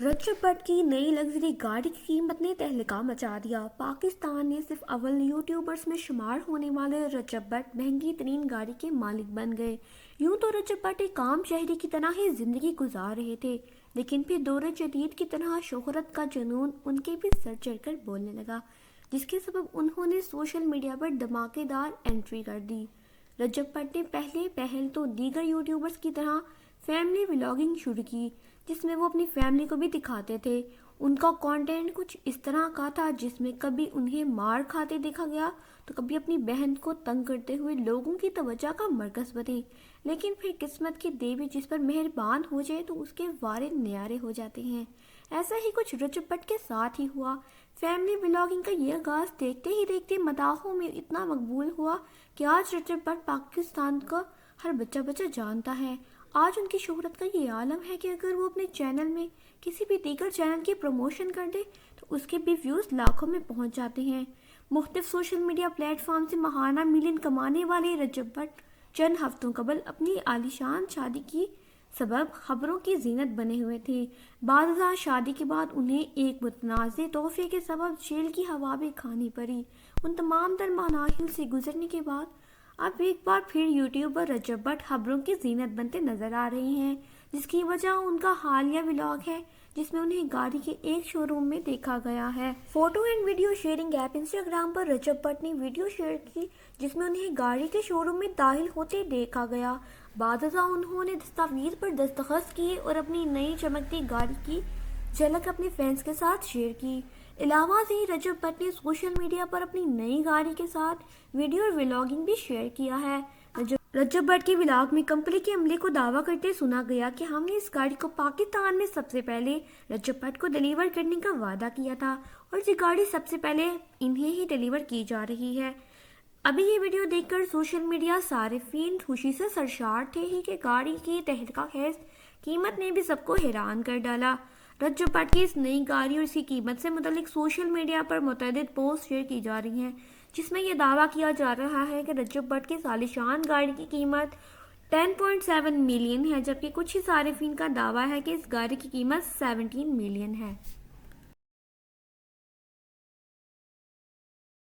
رجب بھٹ کی نئی لگژری گاڑی کی قیمت نے تہلکہ مچا دیا۔ پاکستان نے صرف اول یوٹیوبرز میں شمار ہونے والے رجب بھٹ مہنگی ترین گاڑی کے مالک بن گئے۔ یوں تو رجب بھٹ ایک عام شہری کی طرح ہی زندگی گزار رہے تھے، لیکن پھر دور جدید کی طرح شہرت کا جنون ان کے بھی سر چڑھ کر بولنے لگا، جس کے سبب انہوں نے سوشل میڈیا پر دھماکے دار انٹری کر دی۔ رجب بھٹ نے پہلے پہل تو دیگر یوٹیوبرز کی طرح فیملی ولاگنگ شروع کی، جس میں وہ اپنی فیملی کو بھی دکھاتے تھے۔ ان کا کانٹینٹ کچھ اس طرح کا تھا جس میں کبھی انہیں مار کھاتے دیکھا گیا تو کبھی اپنی بہن کو تنگ کرتے ہوئے لوگوں کی توجہ کا مرکز بنے، لیکن پھر قسمت کی دیوی جس پر مہربان ہو جائے تو اس کے وارے نیارے ہو جاتے ہیں۔ ایسا ہی کچھ رجب بھٹ کے ساتھ ہی ہوا۔ فیملی ولاگنگ کا یہ آغاز دیکھتے ہی دیکھتے مداحوں میں اتنا مقبول ہوا کہ آج رجب بھٹ پاکستان کا ہر بچہ جانتا ہے۔ آج ان کی شہرت کا یہ عالم ہے کہ اگر وہ اپنے چینل میں کسی بھی دیگر چینل کی پروموشن کر دے تو اس کے بھی ویوز لاکھوں میں پہنچ جاتے ہیں۔ مختلف سوشل میڈیا پلیٹ فارم سے ماہانہ ملین کمانے والے رجب بھٹ چند ہفتوں قبل اپنی عالیشان شادی کی سبب خبروں کی زینت بنے ہوئے تھے۔ بعد ازاں شادی کے بعد انہیں ایک متنازع تحفے کے سبب جیل کی ہوا بھی کھانی پڑی۔ ان تمام تر مراحل سے گزرنے کے بعد اب ایک بار پھر یوٹیوبر رجب بھٹ خبروں کی زینت بنتے نظر آ رہے ہیں، جس کی وجہ ان کا حالیہ ولاگ ہے جس میں انہیں گاڑی کے ایک شو روم میں دیکھا گیا ہے۔ Photo and video sharing app Instagram پر رجب بھٹ نے ویڈیو شیئر کی جس میں انہیں گاڑی کے شو روم میں داخل ہوتے دیکھا گیا۔ بعد ازاں انہوں نے دستاویز پر دستخط کیے اور اپنی نئی چمکتی گاڑی کی جھلک اپنے فینس کے ساتھ شیئر کی۔ علاوہ ازیں رجب بھٹ نے سوشل میڈیا پر اپنی نئی گاڑی کے ساتھ ویڈیو اور ولاگنگ بھی شیئر کیا ہے۔ رجب بھٹ کے ولاگ میں کمپنی کے عملے کو دعویٰ کرتے سنا گیا کہ ہم نے اس گاڑی کو پاکستان میں سب سے پہلے رجب بھٹ کو ڈیلیور کرنے کا وعدہ کیا تھا اور یہ گاڑی سب سے پہلے انہیں ہی ڈیلیور کی جا رہی ہے۔ ابھی یہ ویڈیو دیکھ کر سوشل میڈیا صارفین خوشی سے سرشار تھے ہی کہ گاڑی کی تہلکہ خیز قیمت نے بھی سب کو حیران کر ڈالا۔ رجب بھٹ کی اس نئی گاڑی اور اس کی قیمت سے متعلق سوشل میڈیا پر متعدد پوسٹ شیئر کی جا رہی ہیں، جس میں یہ دعویٰ کیا جا رہا ہے کہ رجب بھٹ کی عالیشان گاڑی کی قیمت 10.7 ملین ہے، جبکہ کچھ ہی صارفین کا دعویٰ ہے کہ اس گاڑی کی قیمت 17 ملین ہے۔